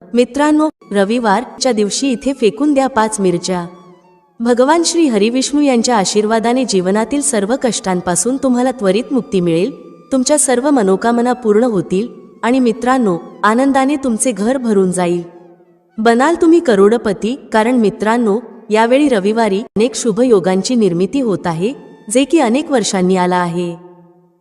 मित्रांनो, रविवारच्या दिवशी इथे फेकून द्या 5 मिरच्या। भगवान श्री हरिविष्णू यांच्या आशीर्वादाने जीवनातील सर्व कष्टांपासून तुम्हाला त्वरित मुक्ती मिळेल, तुमच्या सर्व मनोकामना पूर्ण होतील आणि मित्रांनो, आनंदाने तुमचे घर भरून जाईल। बनाल तुम्ही करोडपती, कारण मित्रांनो, यावेळी रविवारी अनेक शुभ योगांची निर्मिती होत आहे, जे की अनेक वर्षांनी आला आहे।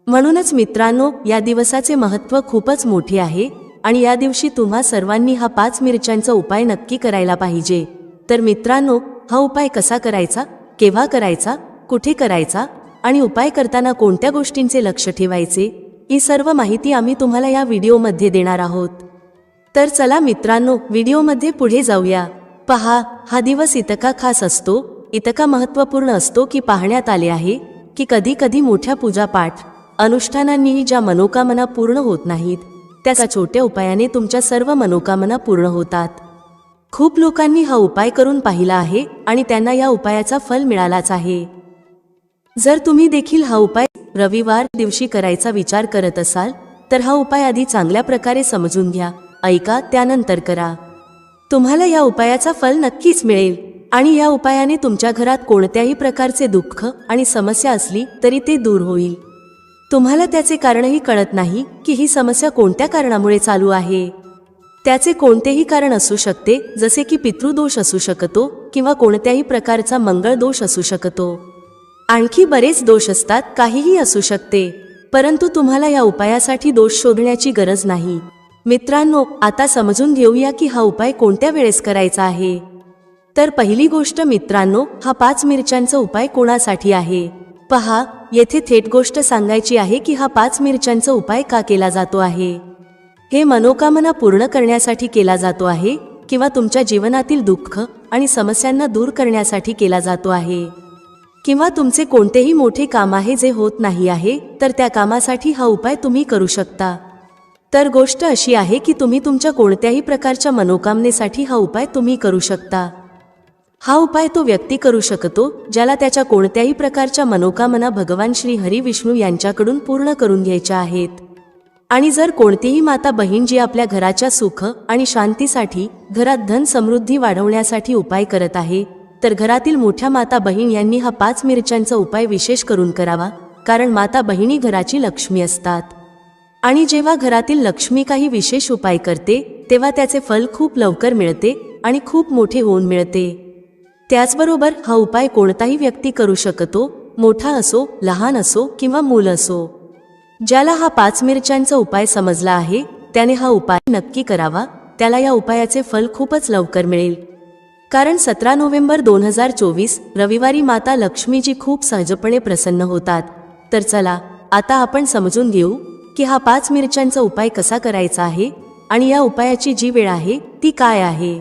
म्हणूनच मित्रांनो, या दिवसाचे महत्त्व खूपच मोठे आहे आणि या दिवशी तुम्हा सर्वांनी हा 5 मिरच्यांचा उपाय नक्की करायला पाहिजे। तर मित्रांनो, हा उपाय कसा करायचा, केव्हा करायचा, कुठे करायचा आणि उपाय करताना कोणत्या गोष्टींचे लक्ष ठेवायचे, ही सर्व माहिती आम्ही तुम्हाला या व्हिडिओमध्ये देणार आहोत। तर चला मित्रांनो, व्हिडिओमध्ये पुढे जाऊया। पहा, हा दिवस इतका खास असतो, इतका महत्त्वपूर्ण असतो की पाहण्यात आले आहे की कधी कधी मोठ्या पूजापाठ अनुष्ठानांनीही ज्या मनोकामना पूर्ण होत नाहीत, त्या छोट्या उपायाने तुमच्या सर्व मनोकामना पूर्ण होतात। खूप लोकांनी हा उपाय करून पाहिला आहे आणि त्यांना या उपायाचा फल मिळालाच आहे। जर तुम्ही देखील हा उपाय रविवार दिवशी करायचा विचार करत असाल तर हा उपाय आधी चांगल्या प्रकारे समजून घ्या, ऐका, त्यानंतर करा। तुम्हाला या उपायाचा फल नक्कीच मिळेल आणि या उपायाने तुमच्या घरात कोणत्याही प्रकारचे दुःख आणि समस्या असली तरी ते दूर होईल। तुम्हाला त्याचे कारणही कळत नाही की ही समस्या कोणत्या कारणामुळे चालू आहे। त्याचे कोणतेही कारण असू शकते, जसे की पितृदोष असू शकतो किंवा कोणत्याही प्रकारचा मंगळ दोष असू शकतो। आणखी बरेच दोष असतात, काहीही असू शकते, परंतु तुम्हाला या उपायासाठी दोष शोधण्याची गरज नाही। मित्रांनो, आता समजून घेऊया की हा उपाय कोणत्या वेळेस करायचा आहे। तर पहिली गोष्ट मित्रांनो, हा 5 मिरच्यांचा उपाय कोणासाठी आहे। पहा, येथे थेट गोष्ट सांगायची आहे की हा 5 मिरच्यांचा उपाय का केला जातो आहे। हे मनोकामना पूर्ण करण्यासाठी केला जातो आहे किंवा तुमच्या जीवनातील दुःख आणि समस्यांना दूर करण्यासाठी केला जातो आहे, किंवा तुमचे कोणतेही मोठे काम आहे जे होत नाही आहे, तर त्या कामासाठी हा उपाय तुम्ही करू शकता। तर गोष्ट अशी आहे की तुम्ही तुमच्या कोणत्याही प्रकारच्या मनोकामनेसाठी हा उपाय तुम्ही करू शकता। हा उपाय तो व्यक्ती करू शकतो ज्याला त्याच्या कोणत्याही प्रकारच्या मनोकामना भगवान श्री हरिविष्णू यांच्याकडून पूर्ण करून घ्यायच्या आहेत। आणि जर कोणतीही माता बहीण जी आपल्या घराच्या सुख आणि शांतीसाठी, घरात धन समृद्धी वाढवण्यासाठी उपाय करत आहे, तर घरातील मोठ्या माता बहीण यांनी हा 5 मिरच्यांचा उपाय विशेष करून करावा, कारण माता बहिणी घराची लक्ष्मी असतात आणि जेव्हा घरातील लक्ष्मी काही विशेष उपाय करते तेव्हा त्याचे फल खूप लवकर मिळते आणि खूप मोठे होऊन मिळते। त्याचबरोबर हा उपाय कोणताही व्यक्ती करू शकतो, मोठा असो, लहान असो किंवा मूल असो। ज्याला हा 5 मिरच्यांचा उपाय समजला आहे त्याने हा उपाय नक्की करावा, त्याला या उपायाचे फल खूपच लवकर मिळेल। कारण 17 नोव्हेंबर 2024 रविवारी माता लक्ष्मीजी खूप सहजपणे प्रसन्न होतात। तर चला, आता आपण समजून घेऊ की हा 5 मिरच्यांचा उपाय कसा करायचा आहे आणि या उपायाची जी वेळ आहे ती काय आहे।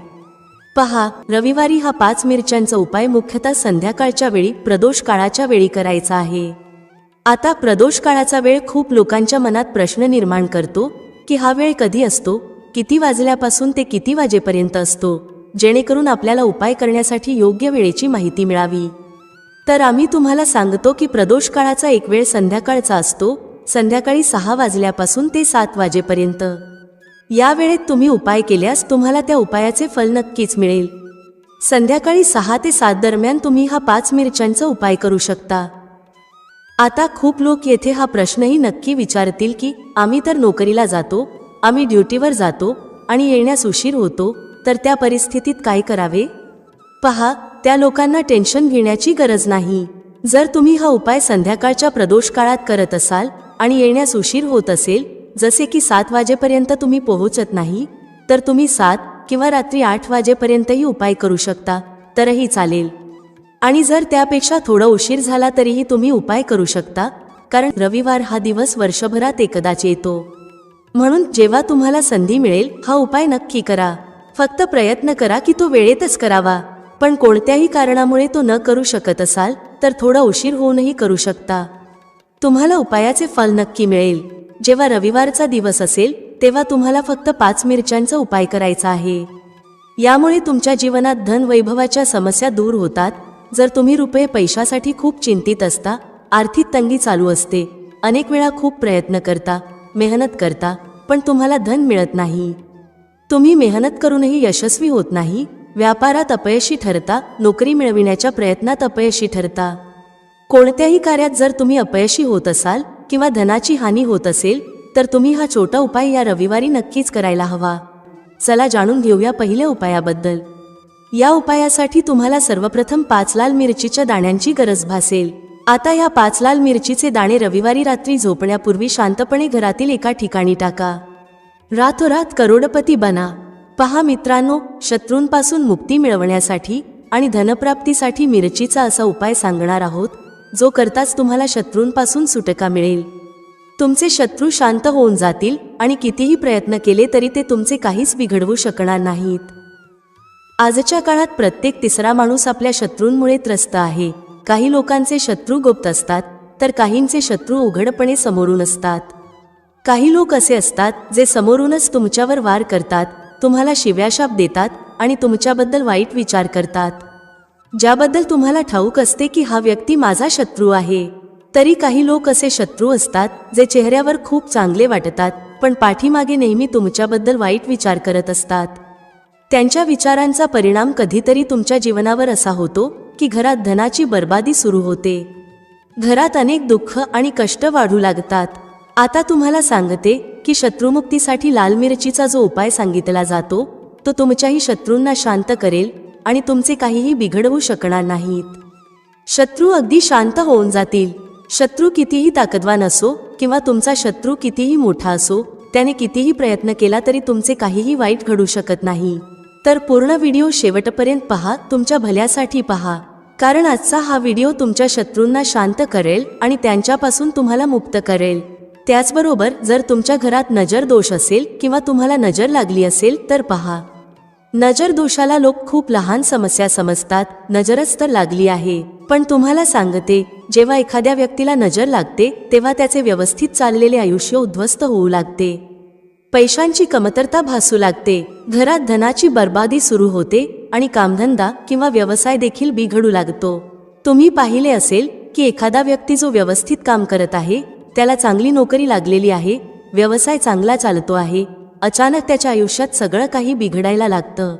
पहा, रविवारी हा 5 मिरच्यांचा उपाय मुख्यतः संध्याकाळच्या वेळी, प्रदोष काळाच्या वेळी करायचा आहे। आता प्रदोष काळाचा वेळ खूप लोकांच्या मनात प्रश्न निर्माण करतो की हा वेळ कधी असतो, किती वाजल्यापासून ते किती वाजेपर्यंत असतो, जेणेकरून आपल्याला उपाय करण्यासाठी योग्य वेळेची माहिती मिळावी। तर आम्ही तुम्हाला सांगतो की प्रदोष काळाचा एक वेळ संध्याकाळचा असतो, संध्याकाळी 6 वाजल्यापासून ते 7 वाजेपर्यंत। या वेळेत तुम्ही उपाय केल्यास तुम्हाला त्या उपायाचे फल नक्कीच मिळेल। संध्याकाळी 6 ते 7 दरम्यान तुम्ही हा 5 मिरच्यांचा उपाय करू शकता। आता खूप लोक येथे हा प्रश्नही नक्की विचारतील की आम्ही तर नोकरीला जातो, आम्ही ड्युटीवर जातो आणि येण्यास उशीर होतो, तर त्या परिस्थितीत काय करावे। पहा, त्या लोकांना टेन्शन घेण्याची गरज नाही। जर तुम्ही हा उपाय संध्याकाळच्या प्रदोष काळात करत असाल आणि येण्यास उशीर होत असेल, जसे की 7 वाजेपर्यंत तुम्ही पोहोचत नाही, तर तुम्ही 7 किंवा रात्री 8 वाजेपर्यंतही उपाय करू शकता, तरही चालेल। आणि जर त्यापेक्षा थोडा उशीर झाला तरीही तुम्ही उपाय करू शकता, कारण रविवार हा दिवस वर्षभरात एकदाच येतो। म्हणून जेव्हा तुम्हाला संधी मिळेल हा उपाय नक्की करा। फक्त प्रयत्न करा की तो वेळेतच करावा, पण कोणत्याही कारणामुळे तो न करू शकत असाल तर थोडा उशीर होऊनही करू शकता। तुम्हाला उपायाचे फल नक्की मिळेल। जेव्हा रविवारचा दिवस असेल तेव्हा तुम्हाला फक्त 5 मिरच्यांचा उपाय करायचा आहे। यामुळे तुमच्या जीवनात धन वैभवाच्या समस्या दूर होतात। जर तुम्ही रुपये पैशासाठी खूप चिंतित असता, आर्थिक तंगी चालू असते, अनेक वेळा खूप प्रयत्न करता, मेहनत करता, पण तुम्हाला धन मिळत नाही, तुम्ही मेहनत करूनही यशस्वी होत नाही, व्यापारात अपयशी ठरता, नोकरी मिळविण्याच्या प्रयत्नात अपयशी ठरता. कोणत्याही कार्यात जर तुम्ही अपयशी होत असाल किंवा धनाची हानी होत असेल तर तुम्ही हा छोटा उपाय या रविवारी नक्कीच करायला हवा. चला जाणून घेऊया पहिल्या उपायाबद्दल. या उपायासाठी तुम्हाला सर्वप्रथम 5 लाल मिरचीच्या दाण्यांची गरज भासेल. आता या 5 लाल मिरचीचे दाणे रविवारी रात्री झोपण्यापूर्वी शांतपणे घरातील एका ठिकाणी टाका. रातोरात करोडपती बना. पहा मित्रांनो, शत्रूंपासून मुक्ती मिळवण्यासाठी आणि धनप्राप्तीसाठी मिरचीचा असा उपाय सांगणार आहोत जो करताच तुम्हाला शत्रूंपासून सुटका मिळेल. तुमचे शत्रू शांत होऊन जातील आणि कितीही प्रयत्न केले तरी ते तुमचे काहीच बिघडवू शकणार नाहीत. आजच्या काळात प्रत्येक तिसरा माणूस आपल्या शत्रूंमुळे त्रस्त आहे. काही लोकांचे शत्रू गुप्त असतात तर काहींचे शत्रू उघडपणे समोरून असतात. काही लोक असे असतात जे समोरूनच तुमच्यावर वार करतात, तुम्हाला शिव्याशाप देतात आणि तुमच्याबद्दल वाईट विचार करतात, ज्याबद्दल तुम्हाला ठाऊक असते की हा व्यक्ती माझा शत्रू आहे. तरी काही लोक असे शत्रू असतात जे चेहऱ्यावर खूप चांगले वाटतात पण पाठीमागे नेहमी तुमच्याबद्दल वाईट विचार करत असतात. त्यांच्या विचारांचा परिणाम कधीतरी तुमच्या जीवनावर असा होतो की घरात धनाची बर्बादी सुरू होते. घरात अनेक दुःख आणि कष्ट वाढू लागतात. आता तुम्हाला सांगते की शत्रुमुक्तीसाठी लाल मिरचीचा जो उपाय सांगितला जातो तो तुमच्याही शत्रूंना शांत करेल आणि तुमचे काहीही बिघडवू शकणार नाहीत. शत्रू अगदी शांत होऊन जातील. शत्रू कितीही ताकदवान असो किंवा तुमचा शत्रू कितीही मोठा असो, त्याने कितीही प्रयत्न केला तरी तुमचे काहीही वाईट घडू शकत नाही. तर पूर्ण व्हिडिओ शेवटपर्यंत पहा, तुमच्या भल्यासाठी पहा, कारण आजचा हा व्हिडिओ तुमच्या शत्रूंना शांत करेल आणि त्यांच्यापासून तुम्हाला मुक्त करेल. त्याचबरोबर जर तुमच्या घरात नजर दोष असेल किंवा तुम्हाला नजर लागली असेल तर पहा. नजर दोषाला लोक खूप लहान समस्या समजतात, नजरच तर लागली आहे. पण तुम्हाला सांगते, जेव्हा एखाद्या व्यक्तीला नजर लागते तेव्हा त्याचे व्यवस्थित चाललेले आयुष्य उद्ध्वस्त होऊ लागते. पैशांची कमतरता भासू लागते, घरात धनाची बर्बादी सुरू होते आणि कामधंदा किंवा व्यवसाय देखील बिघडू लागतो. तुम्ही पाहिले असेल की एखादा व्यक्ती जो व्यवस्थित काम करत आहे, त्याला चांगली नोकरी लागलेली आहे, व्यवसाय चांगला चालतो आहे, अचानक त्याच्या आयुष्यात सगळं काही बिघडायला लागतं.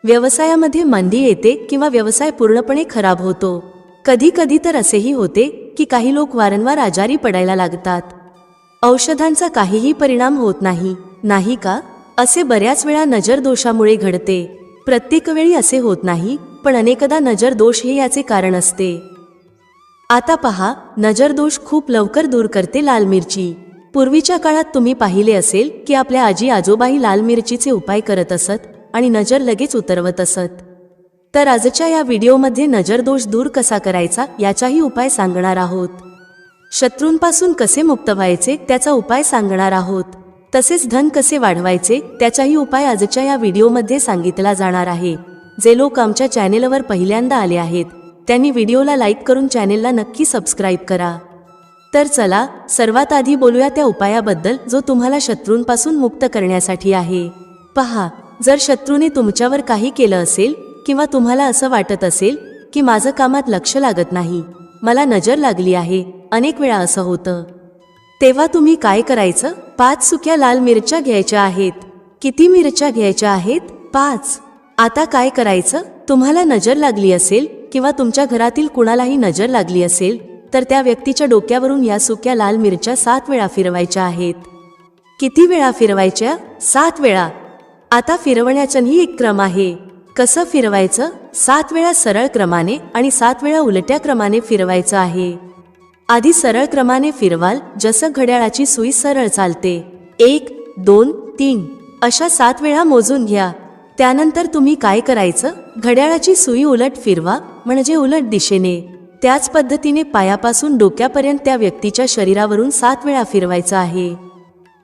व्यवसायामध्ये मंदी येते किंवा व्यवसाय पूर्णपणे खराब होतो. कधी कधी तर असेही होते की काही लोक वारंवार आजारी पडायला लागतात. औषधांचा काहीही परिणाम होत नाही, नाही का? असे बऱ्याच वेळा नजर दोषामुळे घडते. प्रत्येक वेळी असे होत नाही, पण अनेकदा नजर दोष हे याचे कारण असते. आता पहा, नजर दोष खूप लवकर दूर करते लाल मिरची. पूर्वीच्या काळात तुम्ही पाहिले असेल की आपल्या आजी आजोबाही लाल मिरचीचे उपाय करत असत आणि नजर लगेच उतरवत असत. तर आजच्या या व्हिडिओमध्ये नजर दोष दूर कसा करायचा याचाही उपाय सांगणार आहोत. शत्रूंपासून कसे मुक्त व्हायचे त्याचा उपाय सांगणार आहोत. तसेच धन कसे वाढवायचे त्याचाही उपाय आजच्या या व्हिडिओमध्ये सांगितला जाणार आहे. जे लोक आमच्या चॅनेलवर पहिल्यांदा आले आहेत त्यांनी व्हिडिओला लाईक करून चॅनेलला नक्की सबस्क्राईब करा. तर चला सर्वात आधी बोलूया त्या उपायाबद्दल जो तुम्हाला शत्रूंपासून मुक्त करण्यासाठी आहे. पहा, जर शत्रूने तुमच्यावर काही केलं असेल किंवा तुम्हाला असं वाटत असेल की माझं कामात लक्ष लागत नाही, मला नजर लागली आहे, अनेक वेळा असं होतं, तेव्हा तुम्ही काय करायचं? 5 सुक्या लाल मिरच्या घ्यायच्या आहेत. किती मिरच्या घ्यायच्या आहेत? 5. आता काय करायचं? तुम्हाला नजर लागली असेल किंवा तुमच्या घरातील कुणालाही नजर लागली असेल तर त्या व्यक्तीच्या डोक्यावरून या सुक्या लाल मिरच्या 7 वेळा फिरवायच्या आहेत. किती वेळा फिरवायच्या? 7 वेळा. आता फिरवण्याचाही एक क्रम आहे. कसं फिरवायचं? 7 वेळा सरळ क्रमाने आणि 7 वेळा उलट्या क्रमाने फिरवायचं आहे. आधी सरळ क्रमाने फिरवाल, जसं घड्याळाची सुई सरळ चालते. 1, 2, 3 अशा 7 वेळा मोजून घ्या. त्यानंतर तुम्ही काय करायचं? घड्याळाची सुई उलट फिरवा, म्हणजे उलट दिशेने. त्याच पद्धतीने पायापासून डोक्यापर्यंत त्या व्यक्तीच्या शरीरावरून 7 वेळा फिरवायचं आहे.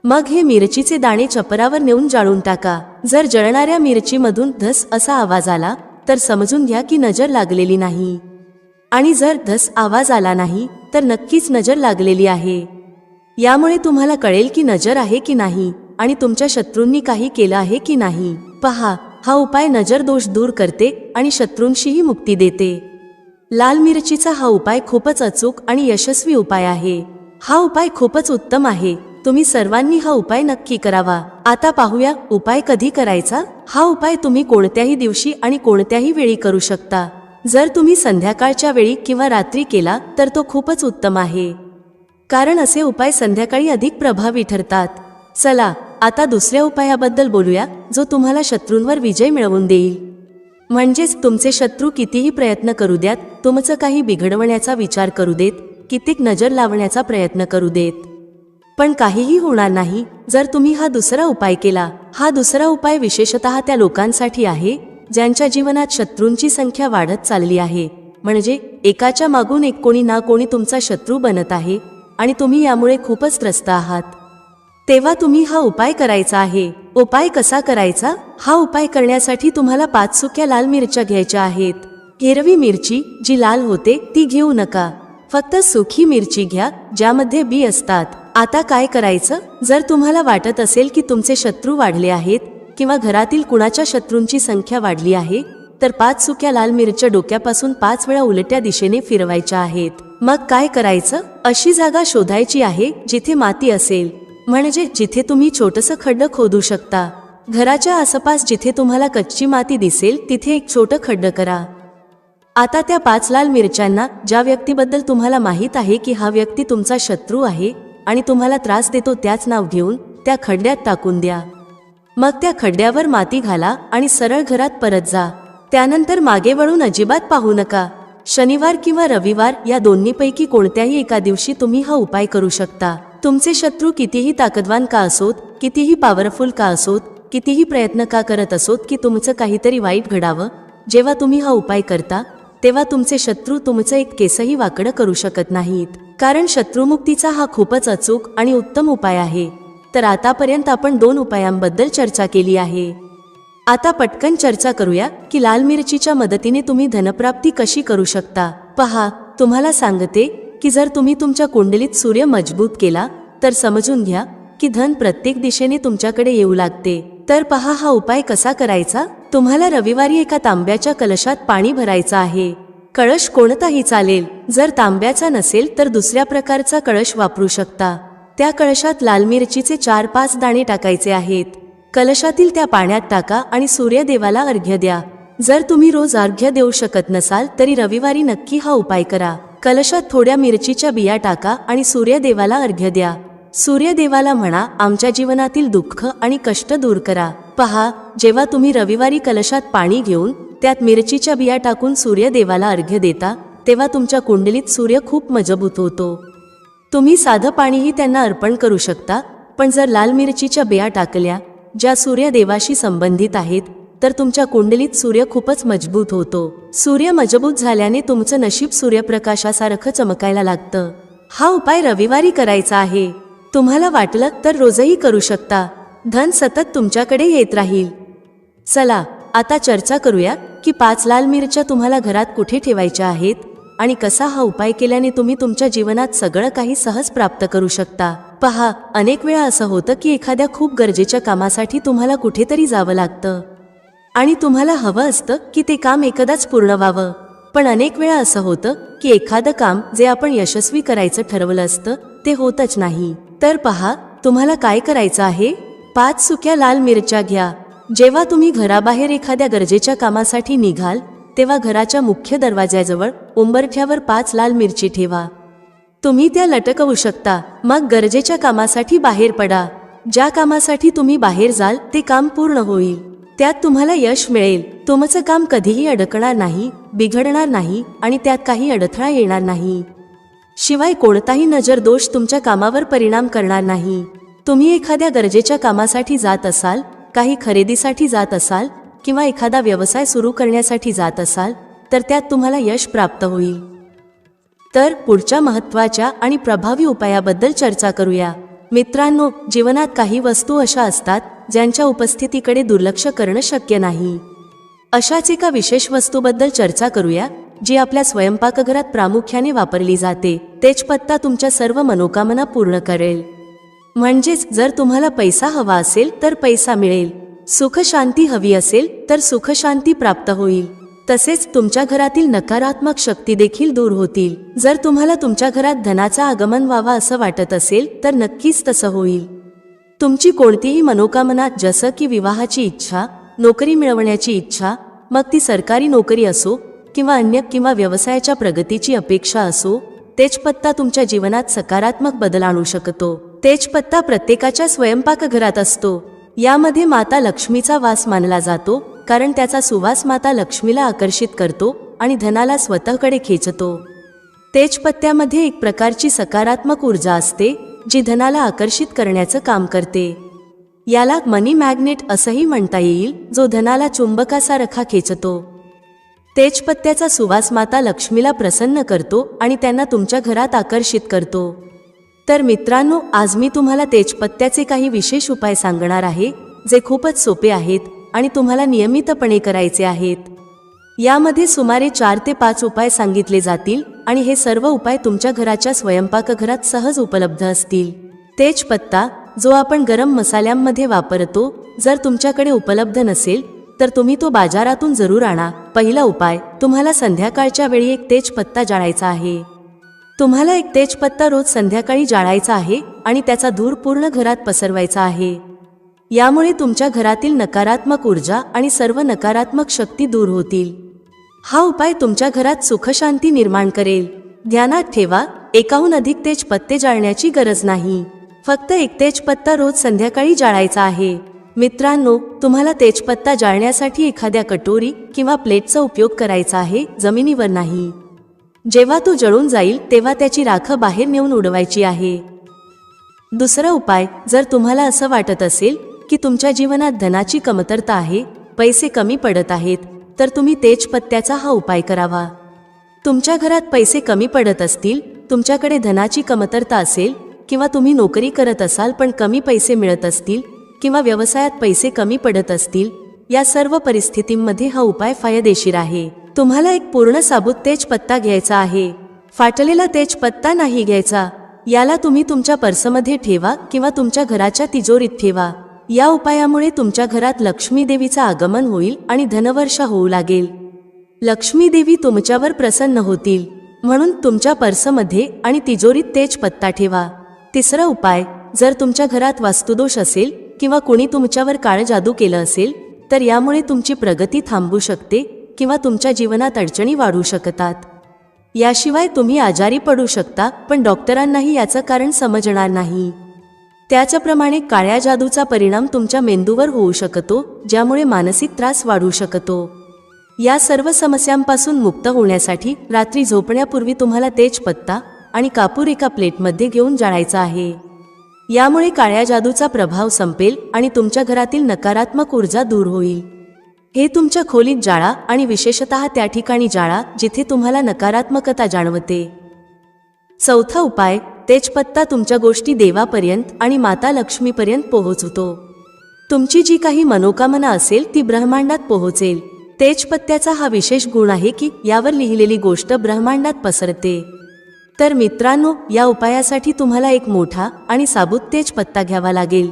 मग हे मिरचीचे दाणे चपरावर नेऊन जाळून टाका. जर जळणाऱ्या मिरचीमधून धस असा आवाज आला तर समजून घ्या की नजर लागलेली नाही, आणि जर धस आवाज आला नाही तर नक्कीच नजर लागलेली आहे. यामुळे तुम्हाला कळेल की नजर आहे की नाही आणि तुमच्या शत्रूंनी काही केलं आहे की नाही. पहा, हा उपाय नजर दोष दूर करते आणि शत्रूंशीही मुक्ती देते. लाल मिरचीचा हा उपाय खूपच अचूक आणि यशस्वी उपाय आहे. हा उपाय खूपच उत्तम आहे. तुम्ही सर्वांनी हा उपाय नक्की करावा. आता पाहूया उपाय कधी करायचा. हा उपाय तुम्ही कोणत्याही दिवशी आणि कोणत्याही वेळी करू शकता. जर तुम्ही संध्याकाळच्या वेळी किंवा रात्री केला तर तो खूपच उत्तम आहे, कारण असे उपाय संध्याकाळी अधिक प्रभावी ठरतात. चला आता दुसऱ्या उपायाबद्दल बोलूया, जो तुम्हाला शत्रूंवर विजय मिळवून देईल. म्हणजेच तुमचे शत्रू कितीही प्रयत्न करू द्यात, तुमचं काही बिघडवण्याचा विचार करू देत, कितीक नजर लावण्याचा प्रयत्न करू देत, पण काहीही होणार नाही जर तुम्ही हा दुसरा उपाय केला. हा दुसरा उपाय विशेषतः त्या लोकांसाठी आहे ज्यांच्या जीवनात शत्रूंची संख्या वाढत चालली आहे. म्हणजे एकाच्या मागून एक कोणी ना कोणी तुमचा शत्रू बनत आहे आणि तुम्ही यामुळे खूपच त्रस्त आहात. तेव्हा तुम्ही हा उपाय करायचा आहे. उपाय कसा करायचा? हा उपाय करण्यासाठी तुम्हाला 5 सुक्या लाल मिरच्या घ्यायच्या आहेत. हिरवी मिरची जी लाल होते ती घेऊ नका, फक्त सुकी मिरची घ्या ज्यामध्ये बी असतात. आता काय करायचं? जर तुम्हाला वाटत असेल की तुमचे शत्रू वाढले आहेत किंवा घरातील कुणाच्या शत्रूंची संख्या वाढली आहे, तर 5 सुक्या लाल मिरच्या डोक्यापासून 5 वेळा उलट्या दिशेने फिरवायच्या आहेत. मग काय करायचं? अशी जागा शोधायची आहे जिथे माती असेल, म्हणजे जिथे तुम्ही छोटंसं खड्ड खोदू शकता. घराच्या आसपास जिथे तुम्हाला कच्ची माती दिसेल तिथे एक छोटं खड्ड करा. आता त्या 5 लाल मिरच्यांना ज्या व्यक्तीबद्दल तुम्हाला माहीत आहे की हा व्यक्ती तुमचा शत्रू आहे आणि तुम्हाला त्रास देतो त्याच नाव घेऊन त्या खड्ड्यात टाकून द्या. मग त्या खड्ड्यावर माती घाला आणि सरळ घरात परत जा. त्यानंतर मागे वळून अजिबात पाहू नका. शनिवार किंवा रविवार या दोन्हीपैकी कोणत्याही एका दिवशी तुम्ही हा उपाय करू शकता. तुमचे शत्रू कितीही ताकदवान का असोत, कितीही पॉवरफुल का असोत, कितीही प्रयत्न का करत असोत की तुमचं काहीतरी वाईट घडावं, जेव्हा तुम्ही हा उपाय करता तेव्हा तुमचे शत्रू तुमचं एक केसही वाकडं करू शकत नाहीत, कारण शत्रुमुक्तीचा हा खूपच अचूक आणि उत्तम उपाय आहे. तर आतापर्यंत आपण 2 उपायांबद्दल चर्चा केली आहे. आता पटकन चर्चा करूया की लाल मिरचीच्या मदतीने तुम्ही धनप्राप्ती कशी करू शकता. पहा, तुम्हाला सांगते की जर तुम्ही तुमच्या कुंडलीत सूर्य मजबूत केला तर समजून घ्या की धन प्रत्येक दिशेने तुमच्याकडे येऊ लागते. तर पहा हा उपाय कसा करायचा. तुम्हाला रविवारी एका तांब्याच्या कलशात पाणी भरायचं आहे. कळश कोणताही चालेल. जर तांब्याचा नसेल तर दुसऱ्या प्रकारचा कळश वापरू शकता. त्या कळशात लाल मिरचीचे 4-5 दाणे टाकायचे आहेत. कलशातील त्या पाण्यात टाका आणि सूर्यदेवाला अर्घ्य द्या. जर तुम्ही रोज अर्घ्य देऊ शकत नसाल तरी रविवारी नक्की हा उपाय करा. कलशात थोड्या मिरचीच्या बिया टाका आणि सूर्यदेवाला अर्घ्य द्या. सूर्यदेवाला म्हणा, आमच्या जीवनातील दुःख आणि कष्ट दूर करा. पहा, जेव्हा तुम्ही रविवारी कलशात पाणी घेऊन त्यात मिरचीच्या बिया टाकून सूर्यदेवाला अर्घ्य देता तेव्हा तुमच्या कुंडलीत सूर्य खूप मजबूत होतो. तुम्ही साधं पाणीही त्यांना अर्पण करू शकता, पण जर लाल मिरचीच्या बिया टाकल्या ज्या सूर्यदेवाशी संबंधित आहेत तर तुमच्या कुंडलीत सूर्य खूपच मजबूत होतो. सूर्य मजबूत झाल्याने तुमचं नशीब सूर्यप्रकाशासारखं चमकायला लागतं. हा उपाय रविवारी करायचा आहे. तुम्हाला वाटलं तर रोजही करू शकता. धन सतत तुमच्याकडे येत राहील. चला आता चर्चा करूया की 5 लाल मिरच्या तुम्हाला घरात कुठे ठेवायच्या आहेत आणि कसा हा उपाय केल्याने तुम्ही तुमच्या जीवनात सगळं काही सहज प्राप्त करू शकता. पहा, अनेक वेळा असं होतं की एखाद्या खूप गरजेच्या कामासाठी तुम्हाला कुठेतरी जावं लागतं आणि तुम्हाला हवं असतं की ते काम एकदाच पूर्ण व्हावं. पण अनेक वेळा असं होतं की एखादं काम जे आपण यशस्वी करायचं ठरवलं असतं ते होतच नाही. तर पहा, तुम्हाला काय करायचं आहे. 5 सुक्या लाल मिरच्या घ्या. जेव्हा तुम्ही घराबाहेर एखाद्या गरजेच्या कामासाठी निघाल तेव्हा घराच्या मुख्य दरवाज्याजवळ उंबरठ्यावर 5 लाल मिरची ठेवा. तुम्ही त्या लटकवू शकता. मग गरजेच्या कामासाठी बाहेर पडा. ज्या कामासाठी तुम्ही बाहेर जाल ते काम पूर्ण होईल. त्यात तुम्हाला यश मिळेल. तुमचं काम कधीही अडकणार नाही, बिघडणार नाही आणि त्यात काही अडथळा येणार नाही. शिवाय कोणताही नजर दोष तुमच्या कामावर परिणाम करणार नाही. तुम्ही एखाद्या गरजेच्या कामासाठी जात असाल, काही खरेदीसाठी जात असाल किंवा एखादा व्यवसाय सुरू करण्यासाठी जात असाल तर त्यात तुम्हाला यश प्राप्त होईल. तर पुढच्या महत्त्वाच्या आणि प्रभावी उपायाबद्दल चर्चा करूया. मित्रांनो, जीवनात काही वस्तू अशा असतात ज्यांच्या उपस्थितीकडे दुर्लक्ष करणं शक्य नाही. अशाच एका विशेष वस्तूबद्दल चर्चा करूया जी आपल्या स्वयंपाकघरात प्रामुख्याने वापरली जाते. तेच पत्ता तुमच्या सर्व मनोकामना पूर्ण करेल. म्हणजेच जर तुम्हाला पैसा हवा असेल तर पैसा मिळेल, सुख शांती हवी असेल तर सुख शांती प्राप्त होईल. तसेच तुमच्या घरातील नकारात्मक शक्ती देखील दूर होतील. जर तुम्हाला तुमच्या घरात धनाचा आगमन व्हावा असं वाटत असेल तर नक्कीच तसं होईल. तुमची कोणतीही मनोकामना, जसं की विवाहाची इच्छा, नोकरी मिळवण्याची इच्छा, मग ती सरकारी नोकरी असो किंवा अन्य किंवा व्यवसायाच्या प्रगतीची अपेक्षा असो, तेजपत्ता तुमच्या जीवनात सकारात्मक बदल आणू शकतो. तेजपत्ता प्रत्येकाच्या स्वयंपाकघरात असतो. यामध्ये माता लक्ष्मीचा वास मानला जातो, कारण त्याचा सुवास माता लक्ष्मीला आकर्षित करतो आणि धनाला स्वतःकडे खेचतो. तेजपत्त्यामध्ये एक प्रकारची सकारात्मक ऊर्जा असते, जी धनाला आकर्षित करण्याचं काम करते. याला मनी मॅग्नेट असंही म्हणता येईल, जो धनाला चुंबकासारखा खेचतो. तेजपत्त्याचा सुवास माता लक्ष्मीला प्रसन्न करतो आणि त्यांना तुमच्या घरात आकर्षित करतो. तर मित्रांनो, आज मी तुम्हाला तेजपत्त्याचे काही विशेष उपाय सांगणार आहे, जे खूपच सोपे आहेत आणि तुम्हाला नियमितपणे करायचे आहेत. यामध्ये सुमारे 4 ते 5 उपाय सांगितले जातील आणि हे सर्व उपाय तुमच्या घराच्या स्वयंपाकघरात सहज उपलब्ध असतील. तेजपत्ता, जो आपण गरम मसाल्यांमध्ये वापरतो, जर तुमच्याकडे उपलब्ध नसेल तर तुम्ही तो बाजारातून जरूर आणा. पहिला उपाय, तुम्हाला संध्याकाळच्या वेळी एक तेजपत्ता जाळायचा आहे. तुम्हाला एक तेजपत्ता रोज संध्याकाळी जाळायचा आहे आणि त्याचा धूर पूर्ण घरात पसरवायचा आहे. यामुळे तुमच्या घरातील नकारात्मक ऊर्जा आणि सर्व नकारात्मक शक्ती दूर होतील. हा उपाय तुमच्या घरात सुखशांती निर्माण करेल. ध्यानात ठेवा, एकाहून अधिक तेजपत्ते जाळण्याची गरज नाही. फक्त एक तेजपत्ता रोज संध्याकाळी जाळायचा आहे. मित्रांनो, तुम्हाला तेजपत्ता जाळण्यासाठी एखाद्या कटोरी किंवा प्लेटचा उपयोग करायचा आहे, जमिनीवर नाही. जेव्हा तो जळून जाईल तेव्हा त्याची राख बाहेर नेऊन उडवायची आहे. दुसरा उपाय, जर तुम्हाला असं वाटत असेल की तुमच्या जीवनात धनाची कमतरता आहे, पैसे कमी पडत आहेत, तर तुम्ही तेजपत्त्याचा हा उपाय करावा. तुमच्या घरात पैसे कमी पडत असतील, तुमच्याकडे धनाची कमतरता असेल किंवा तुम्ही नोकरी करत असाल पण कमी पैसे मिळत असतील किंवा व्यवसायात पैसे कमी पडत असतील, या सर्व परिस्थितींमध्ये हा उपाय फायदेशीर आहे. तुम्हाला एक पूर्ण साबूत तेजपत्ता घ्यायचा आहे. फाटलेला तेजपत्ता नाही घ्यायचा. याला तुम्ही तुमच्या पर्समध्ये ठेवा किंवा तुमच्या घराच्या तिजोरीत ठेवा. या उपायामुळे तुमच्या घरात लक्ष्मी देवीचं आगमन होईल आणि धनवर्षा होऊ लागेल. लक्ष्मी देवी तुमच्यावर प्रसन्न होतील, म्हणून तुमच्या पर्समध्ये आणि तिजोरीत तेजपत्ता ठेवा. तिसरा उपाय, जर तुमच्या घरात वास्तुदोष असेल किंवा कोणी तुमच्यावर काळं जादू केलं असेल, तर यामुळे तुमची प्रगती थांबू शकते किंवा तुमच्या जीवनात अडचणी वाढू शकतात. याशिवाय तुम्ही आजारी पडू शकता, पण डॉक्टरांनाही याचं कारण समजणार नाही. त्याचप्रमाणे काळ्या जादूचा परिणाम तुमच्या मेंदूवर होऊ शकतो, ज्यामुळे मानसिक त्रास वाढू शकतो. या सर्व समस्यांपासून मुक्त होण्यासाठी रात्री झोपण्यापूर्वी तुम्हाला तेजपत्ता आणि कापूर एका प्लेटमध्ये घेऊन जाळायचा आहे. यामुळे काळ्या जादूचा प्रभाव संपेल आणि तुमच्या घरातील नकारात्मक ऊर्जा दूर होईल. हे तुमच्या खोलीत जाळा आणि विशेषतः त्या ठिकाणी जाळा जिथे तुम्हाला नकारात्मकता जाणवते. चौथा उपाय, तेजपत्ता तुमच्या गोष्टी देवापर्यंत आणि माता लक्ष्मीपर्यंत पोहोचवतो. तुमची जी काही मनोकामना असेल ती ब्रह्मांडात पोहोचेल. तेजपत्त्याचा हा विशेष गुण आहे की यावर लिहिलेली गोष्ट ब्रह्मांडात पसरते. तर मित्रांनो, या उपायासाठी तुम्हाला एक मोठा आणि साबूत तेजपत्ता घ्यावा लागेल.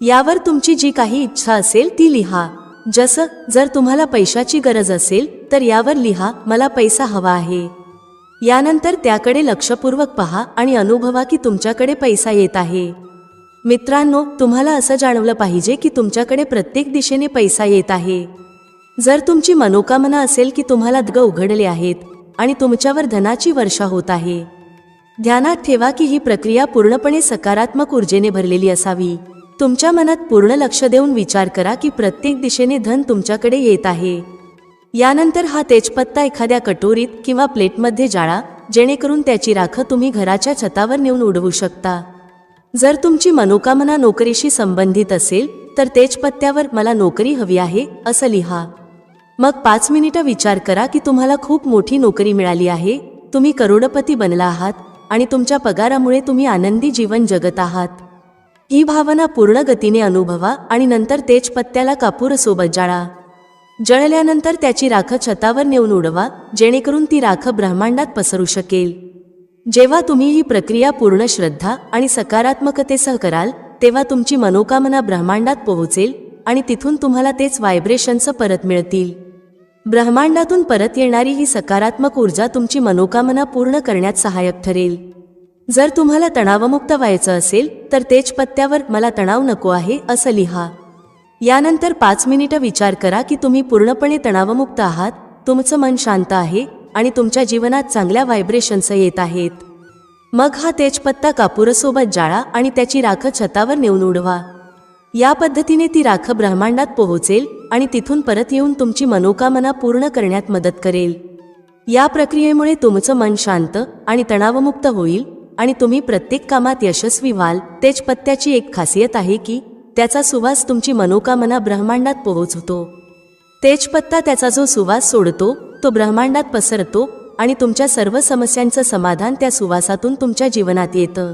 यावर तुमची जी काही इच्छा असेल ती लिहा. जर तुम्हाला पैशाची गरज असेल तर यावर लिहा, मला पैसा हवा आहे. यानंतर त्याकडे लक्षपूर्वक पहा आणि अनुभवा की तुमच्याकडे पैसा येत आहे. मित्रांनो, तुम्हाला असं जाणवलं पाहिजे की तुमच्याकडे प्रत्येक दिशेने पैसा येत आहे. जर तुमची मनोकामना असेल की तुम्हाला द्वार उघडले आहेत आणि तुमच्यावर धनाची वर्षा होत आहे, ध्यानात ठेवा की ही प्रक्रिया पूर्णपणे सकारात्मक ऊर्जेने भरलेली असावी. तुमच्या मनात पूर्ण लक्ष देऊन विचार करा की प्रत्येक दिशेने धन तुमच्याकडे येत आहे. यानंतर हा तेजपत्ता एखाद्या कटोरीत किंवा प्लेटमध्ये जाळा, जेणेकरून त्याची राख तुम्ही घराच्या छतावर नेऊन उडवू शकता. जर तुमची मनोकामना नोकरीशी संबंधित असेल तर तेजपत्त्यावर मला नोकरी हवी आहे असं लिहा. मग 5 मिनिटं विचार करा की तुम्हाला खूप मोठी नोकरी मिळाली आहे, तुम्ही करोडपती बनला आहात आणि तुमच्या पगारामुळे तुम्ही आनंदी जीवन जगत आहात. ही भावना पूर्ण गतीने अनुभवा आणि नंतर तेजपत्त्याला कापूरसोबत जाळा. जळल्यानंतर त्याची राख छतावर नेऊन उडवा, जेणेकरून ती राख ब्रह्मांडात पसरू शकेल. जेव्हा तुम्ही ही प्रक्रिया पूर्ण श्रद्धा आणि सकारात्मकतेसह कराल, तेव्हा तुमची मनोकामना ब्रह्मांडात पोहोचेल आणि तिथून तुम्हाला तेच व्हायब्रेशन्स परत मिळतील. ब्रह्मांडातून परत येणारी ही सकारात्मक ऊर्जा तुमची मनोकामना पूर्ण करण्यात सहाय्यक ठरेल. जर तुम्हाला तणावमुक्त व्हायचं असेल तर तेजपत्त्यावर मला तणाव नको आहे असं लिहा. यानंतर 5 मिनिटं विचार करा की तुम्ही पूर्णपणे तणावमुक्त आहात, तुमचं मन शांत आहे आणि तुमच्या जीवनात चांगल्या व्हायब्रेशन्स येत आहेत. मग हा तेजपत्ता कापूरसोबत जाळा आणि त्याची राख छतावर नेऊन उडवा. या पद्धतीने ती राख ब्रह्मांडात पोहोचेल आणि तिथून परत येऊन तुमची मनोकामना पूर्ण करण्यात मदत करेल. या प्रक्रियेमुळे तुमचं मन शांत आणि तणावमुक्त होईल आणि तुम्ही प्रत्येक कामात यशस्वी व्हाल. तेजपत्त्याची एक खासियत आहे की त्याचा सुवास तुमची मनोकामना ब्रह्मांडात पोहोचवतो. तेजपत्ता त्याचा जो सुवास सोडतो तो ब्रह्मांडात पसरतो आणि तुमच्या सर्व समस्यांचं समाधान त्या सुवासातून तुमच्या जीवनात येतं.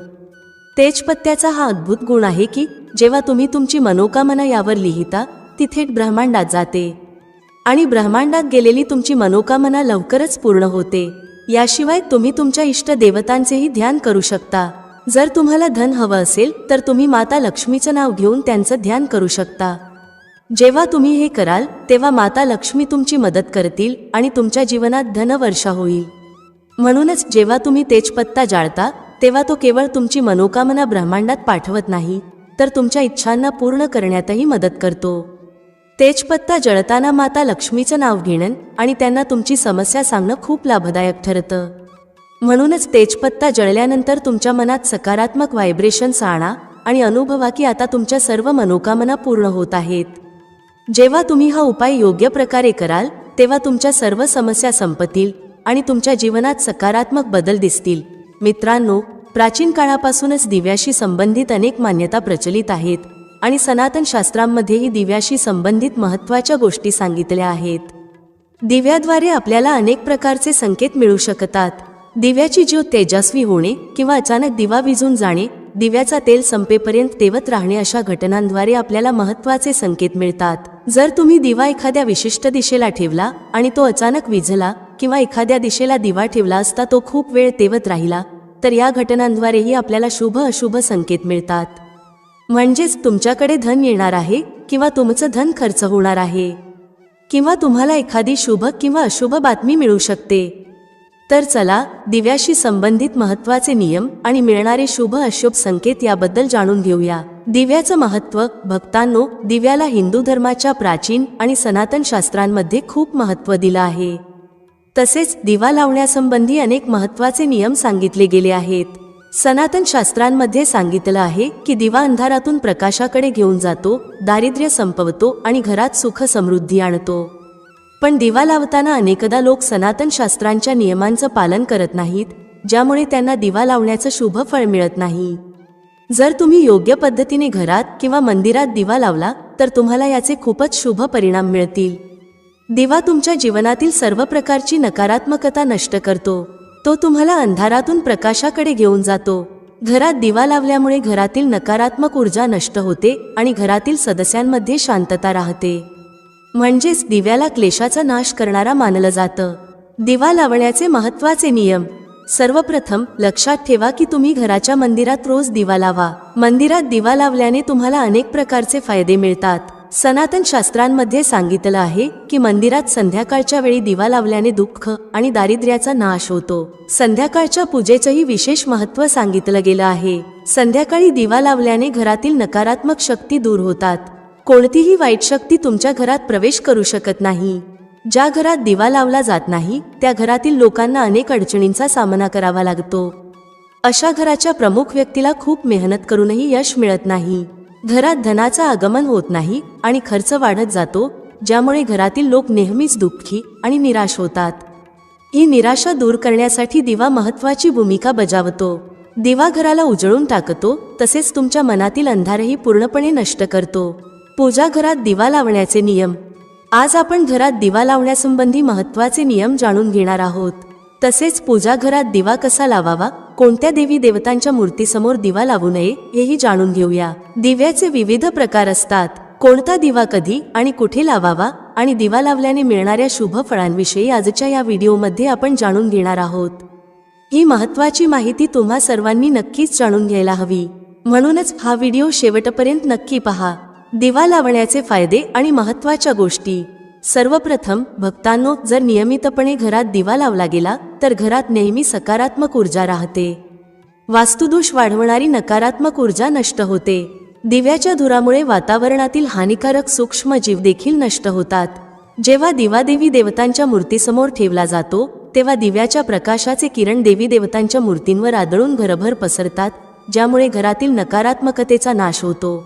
तेजपत्त्याचा हा अद्भुत गुण आहे की जेव्हा तुम्ही तुमची मनोकामना यावर लिहिता ती थेट ब्रह्मांडात जाते आणि ब्रह्मांडात गेलेली तुमची मनोकामना लवकरच पूर्ण होते. याशिवाय तुम्ही तुमच्या इष्ट देवतांचेही ध्यान करू शकता. जर तुम्हाला धन हवं असेल तर तुम्ही माता लक्ष्मीचं नाव घेऊन त्यांचं ध्यान करू शकता. जेव्हा तुम्ही हे कराल तेव्हा माता लक्ष्मी तुमची मदत करतील आणि तुमच्या जीवनात धनवर्षा होईल. म्हणूनच जेव्हा तुम्ही तेजपत्ता जाळता तेव्हा तो केवळ तुमची मनोकामना ब्रह्मांडात पाठवत नाही तर तुमच्या इच्छांना पूर्ण करण्यातही मदत करतो. तेजपत्ता जळताना माता लक्ष्मीचं नाव घेणं आणि त्यांना तुमची समस्या सांगणं खूप लाभदायक ठरतं. म्हणूनच तेजपत्ता जळल्यानंतर तुमच्या मनात सकारात्मक व्हायब्रेशन्स आणा आणि अनुभवा की आता तुमच्या सर्व मनोकामना पूर्ण होत आहेत. जेव्हा तुम्ही हा उपाय योग्य प्रकारे कराल तेव्हा तुमच्या सर्व समस्या संपतील आणि तुमच्या जीवनात सकारात्मक बदल दिसतील. मित्रांनो, प्राचीन काळापासूनच दिव्याशी संबंधित अनेक मान्यता प्रचलित आहेत आणि सनातन शास्त्रांमध्येही दिव्याशी संबंधित महत्त्वाच्या गोष्टी सांगितल्या आहेत. दिव्याद्वारे आपल्याला अनेक प्रकारचे संकेत मिळू शकतात. दिव्याची ज्योत तेजस्वी होणे किंवा अचानक दिवा विझून जाणे, दिव्याचा तेल संपेपर्यंत तेवत राहणे अशा घटनांद्वारे आपल्याला महत्त्वाचे संकेत मिळतात. जर तुम्ही दिवा एखाद्या विशिष्ट दिशेला ठेवला आणि तो अचानक विझला किंवा एखाद्या दिशेला दिवा ठेवला असता तो खूप वेळ तेवत राहिला तर या घटनांद्वारेही आपल्याला शुभ अशुभ संकेत मिळतात. म्हणजेच तुमच्याकडे धन येणार आहे किंवा तुमचं धन खर्च होणार आहे किंवा तुम्हाला एखादी शुभ किंवा अशुभ बातमी मिळू शकते. तर चला दिव्याशी संबंधित महत्त्वाचे नियम आणि मिळणारे शुभ अशुभ संकेत याबद्दल जाणून घेऊया. दिव्याचं महत्त्व. भक्तांनो, दिव्याला हिंदू धर्माच्या प्राचीन आणि सनातन शास्त्रांमध्ये खूप महत्त्व दिलं आहे. तसेच दिवा लावण्यासंबंधी अनेक महत्त्वाचे नियम सांगितले गेले आहेत. सनातन शास्त्रांमध्ये सांगितलं आहे की दिवा अंधारातून प्रकाशाकडे घेऊन जातो, दारिद्र्य संपवतो आणि घरात सुख समृद्धी आणतो. पण दिवा लावताना अनेकदा लोक सनातन शास्त्रांच्या नियमांचं पालन करत नाहीत, ज्यामुळे त्यांना दिवा लावण्याचं शुभ फळ मिळत नाही. जर तुम्ही योग्य पद्धतीने घरात किंवा मंदिरात दिवा लावला तर तुम्हाला याचे खूपच शुभ परिणाम मिळतील. दिवा तुमच्या जीवनातील सर्व प्रकारची नकारात्मकता नष्ट करतो. तो तुम्हाला अंधारातून प्रकाशाकडे घेऊन जातो. घरात दिवा लावल्यामुळे घरातील नकारात्मक ऊर्जा नष्ट होते आणि घरातील सदस्यांमध्ये शांतता राहते. म्हणजेच दिव्याला क्लेशाचा नाश करणारा मानलं जातं. दिवा लावण्याचे महत्त्वाचे नियम. सर्वप्रथम लक्षात ठेवा की तुम्ही घराच्या मंदिरात रोज दिवा लावा. मंदिरात दिवा लावल्याने तुम्हाला अनेक प्रकारचे फायदे मिळतात. सनातन शास्त्रांमध्ये सांगितलं आहे की मंदिरात संध्याकाळच्या वेळी दिवा लावल्याने दुःख आणि दारिद्र्याचा नाश होतो. संध्याकाळच्या पूजेचंही विशेष महत्त्व सांगितलं गेलं आहे. संध्याकाळी दिवा लावल्याने घरातील नकारात्मक शक्ती दूर होतात. कोणतीही वाईट शक्ती तुमच्या घरात प्रवेश करू शकत नाही. ज्या घरात दिवा लावला जात नाही त्या घरातील लोकांना अनेक अडचणींचा सामना करावा लागतो. अशा घराच्या प्रमुख व्यक्तीला खूप मेहनत करूनही यश मिळत नाही. घरात धनाचं आगमन होत नाही आणि खर्च वाढत जातो, ज्यामुळे घरातील लोक नेहमीच दुःखी आणि निराश होतात. ही निराशा दूर करण्यासाठी दिवा महत्त्वाची भूमिका बजावतो. दिवा घराला उजळून टाकतो, तसेच तुमच्या मनातील अंधारही पूर्णपणे नष्ट करतो. पूजा घरात दिवा लावण्याचे नियम. आज आपण घरात दिवा लावण्यासंबंधी महत्त्वाचे नियम जाणून घेणार आहोत. तसेच पूजा घरात दिवा कसा लावावा, कोणत्या देवी देवतांच्या मूर्तीसमोर दिवा लावू नये हेही जाणून घेऊया. दिव्याचे विविध प्रकार असतात. कोणता दिवा कधी आणि कुठे लावावा आणि दिवा लावल्याने मिळणाऱ्या शुभ फळांविषयी आजच्या या व्हिडिओमध्ये आपण जाणून घेणार आहोत. ही महत्त्वाची माहिती तुम्हा सर्वांनी नक्कीच जाणून घ्यायला हवी. म्हणूनच हा व्हिडिओ शेवटपर्यंत नक्की पहा. दिवा लावण्याचे फायदे आणि महत्त्वाच्या गोष्टी. सर्वप्रथम भक्तांनो, जर नियमितपणे घरात दिवा लावला गेला तर घरात नेहमी सकारात्मक ऊर्जा राहते. वास्तुदोष वाढवणारी नकारात्मक ऊर्जा नष्ट होते. दिव्याच्या धुरामुळे वातावरणातील हानिकारक सूक्ष्म जीव देखील नष्ट होतात. जेव्हा दिवा देवी देवतांच्या मूर्तीसमोर ठेवला जातो तेव्हा दिव्याच्या प्रकाशाचे किरण देवी देवतांच्या मूर्तींवर आदळून घरभर पसरतात, ज्यामुळे घरातील नकारात्मकतेचा नाश होतो.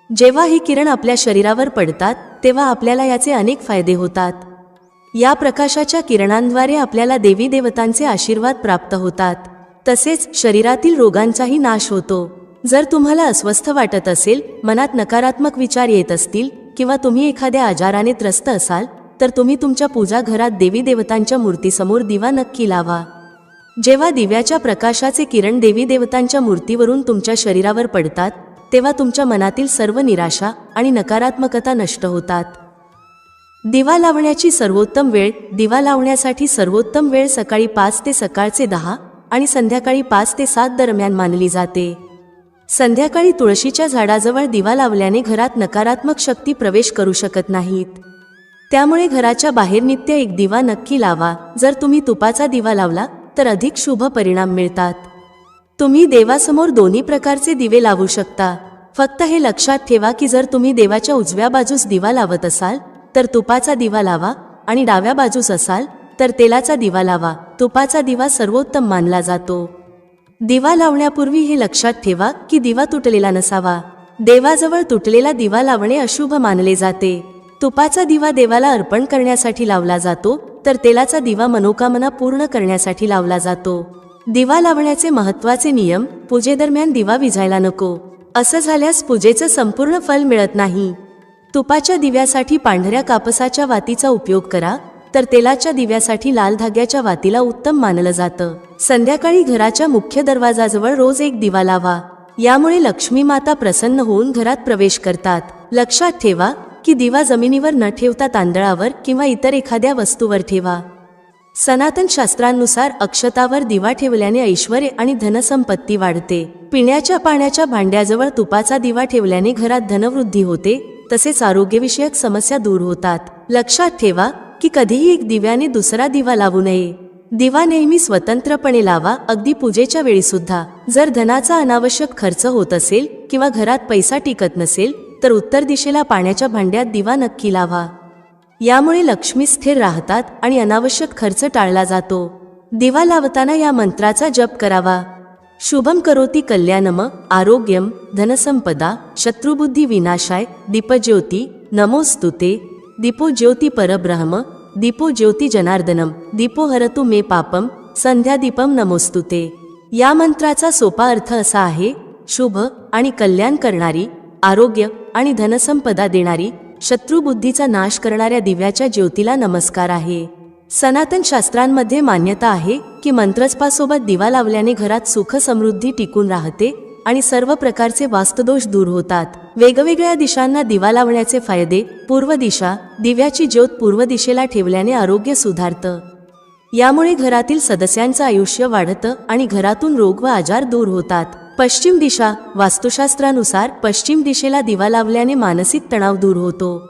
जेव्हा हे किरण आपल्या शरीरावर पडतात तेव्हा आपल्याला याचे अनेक फायदे होतात. या प्रकाशाच्या किरणांद्वारे आपल्याला देवी देवतांचे आशीर्वाद प्राप्त होतात. तसेच शरीरातील रोगांचाही नाश होतो. जर तुम्हाला अस्वस्थ वाटत असेल, मनात नकारात्मक विचार येत असतील किंवा तुम्ही एखाद्या आजाराने त्रस्त असाल तर तुम्ही तुमच्या पूजा घरात देवी देवतांच्या मूर्तीसमोर दिवा नक्की लावा. जेव्हा दिव्याच्या प्रकाशाचे किरण देवी देवतांच्या मूर्तीवरून तुमच्या शरीरावर पडतात तेव्हा तुमच्या मनातील सर्व निराशा आणि नकारात्मकता नष्ट होतात. दिवा लावण्याची सर्वोत्तम वेळ. दिवा लावण्यासाठी सर्वोत्तम वेळ सकाळी 5 ते सकाळचे 10 आणि संध्याकाळी 5 ते 7 दरम्यान मानली जाते. संध्याकाळी तुळशीच्या झाडाजवळ दिवा लावल्याने घरात नकारात्मक शक्ती प्रवेश करू शकत नाहीत. त्यामुळे घराच्या बाहेर नित्य एक दिवा नक्की लावा. जर तुम्ही तुपाचा दिवा लावला तर अधिक शुभ परिणाम मिळतात. तुम्ही देवासमोर दोन्ही प्रकारचे दिवे लावू शकता. फक्त हे लक्षात ठेवा की जर तुम्ही देवाच्या उजव्या बाजूस दिवा लावत असाल तर तुपाचा दिवा लावा आणि डाव्या बाजूस असाल तर तेलाचा दिवा लावा. तुपाचा दिवा सर्वोत्तम मानला जातो. दिवा लावण्यापूर्वी हे लक्षात ठेवा की दिवा तुटलेला नसावा. देवाजवळ तुटलेला दिवा लावणे अशुभ मानले जाते. तुपाचा दिवा देवाला अर्पण करण्यासाठी लावला जातो तर तेलाचा दिवा मनोकामना पूर्ण करण्यासाठी लावला जातो. दिवा लावण्याचे महत्त्वाचे नियम. पूजेदरम्यान दिवा विझायला नको. असं झाल्यास पूजेचं संपूर्ण फल मिळत नाही. तुपाच्या दिव्यासाठी पांढऱ्या कापसाच्या वातीचा उपयोग करा, तर तेलाच्या दिव्यासाठी लाल धाग्याच्या वातीला उत्तम मानलं जातं. संध्याकाळी घराच्या मुख्य दरवाजाजवळ रोज एक दिवा लावा. यामुळे लक्ष्मी माता प्रसन्न होऊन घरात प्रवेश करतात. लक्षात ठेवा की दिवा जमिनीवर न ठेवता तांदळावर किंवा इतर एखाद्या वस्तूवर ठेवा. सनातन शास्त्रांनुसार अक्षतावर दिवा ठेवल्याने ऐश्वर्य आणि धनसंपत्ती वाढते. पिण्याच्या पाण्याच्या भांड्याजवळ तुपाचा दिवा ठेवल्याने घरात धनवृद्धी होते, तसेच आरोग्यविषयक समस्या दूर होतात. लक्षात ठेवा की कधीही एक दिव्याने दुसरा दिवा लावू नये. दिवा नेहमी स्वतंत्रपणे लावा, अगदी पूजेच्या वेळी सुद्धा. जर धनाचा अनावश्यक खर्च होत असेल किंवा घरात पैसा टिकत नसेल तर उत्तर दिशेला पाण्याच्या भांड्यात दिवा नक्की लावा. यामुळे लक्ष्मी स्थिर राहतात आणि अनावश्यक खर्च टाळला जातो. दिवा लावताना या मंत्राचा जप करावा. शुभम करोति कल्याणम आरोग्यम धनसंपदा शत्रुबुद्धी विनाशाय दीपज्योती नमोस्तुते. दीपो ज्योती परब्रह्म दीपो ज्योती जनार्दनम दीपो हरतु मे पापम संध्यादीपम नमोस्तुते. या मंत्राचा सोपा अर्थ असा आहे: शुभ आणि कल्याण करणारी, आरोग्य आणि धनसंपदा देणारी, शत्रुबुद्धीचा नाश करणाऱ्या दिव्याच्या ज्योतीला नमस्कार आहे. सनातन शास्त्रांमध्ये मान्यता आहे की मंत्रजपासोबत दिवा लावल्याने घरात सुख समृद्धी टिकून राहते आणि सर्व प्रकारचे वास्तुदोष दूर होतात. वेगवेगळ्या दिशांना दिवा लावण्याचे फायदे. पूर्व दिशा. दिव्याची ज्योत पूर्व दिशेला ठेवल्याने आरोग्य सुधारतं. यामुळे घरातील सदस्यांचं आयुष्य वाढतं आणि घरातून रोग व आजार दूर होतात. पश्चिम दिशा. वास्तुशास्त्रानुसार पश्चिम दिशेला दिवा लावल्याने मानसिक तणाव दूर होतो.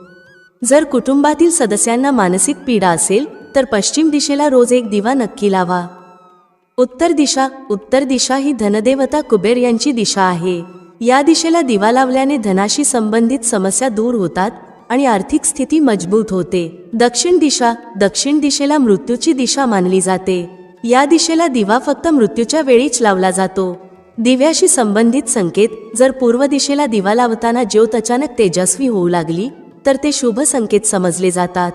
जर कुटुंबातील सदस्यांना मानसिक पीडा असेल तर पश्चिम दिशेला रोज एक दिवा नक्की लावा. उत्तर दिशा. उत्तर दिशा ही धनदेवता कुबेर यांची दिशा आहे. या दिशेला दिवा लावल्याने धनाशी संबंधित समस्या दूर होतात आणि आर्थिक स्थिती मजबूत होते. दक्षिण दिशा. दक्षिण दिशेला मृत्यूची दिशा मानली जाते. या दिशेला दिवा फक्त मृत्यूच्या वेळीच लावला जातो. दिव्याशी संबंधित संकेत. जर पूर्व दिशेला दिवा लावताना ज्योत अचानक तेजस्वी होऊ लागली तर ते शुभ संकेत समजले जातात.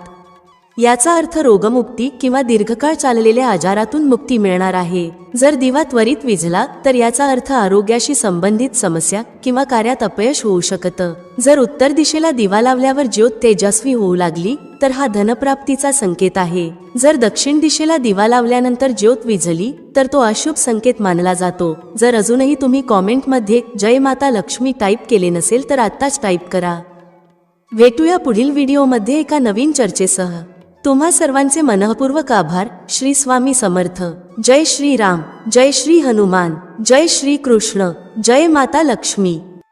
याचा अर्थ रोगमुक्ती किंवा दीर्घकाळ चाललेल्या आजारातून मुक्ती मिळणार आहे. जर दिवा त्वरित विझला तर याचा अर्थ आरोग्याशी संबंधित समस्या किंवा कार्यात अपयश होऊ शकतं. जर उत्तर दिशेला दिवा लावल्यावर ज्योत तेजस्वी होऊ लागली तर हा धनप्राप्तीचा संकेत आहे. जर दक्षिण दिशेला दिवा लावल्यानंतर ज्योत विझली तर तो अशुभ संकेत मानला जातो. जर अजूनही तुम्ही कॉमेंटमध्ये जय माता लक्ष्मी टाईप केले नसेल तर आत्ताच टाईप करा. भेटूया पुढील व्हिडिओमध्ये एका नवीन चर्चेसह. तुम्हा सर्वांचे मनःपूर्वक आभार. श्री स्वामी समर्थ. जय श्री राम, जय श्री हनुमान, जय श्री कृष्ण, जय माता लक्ष्मी.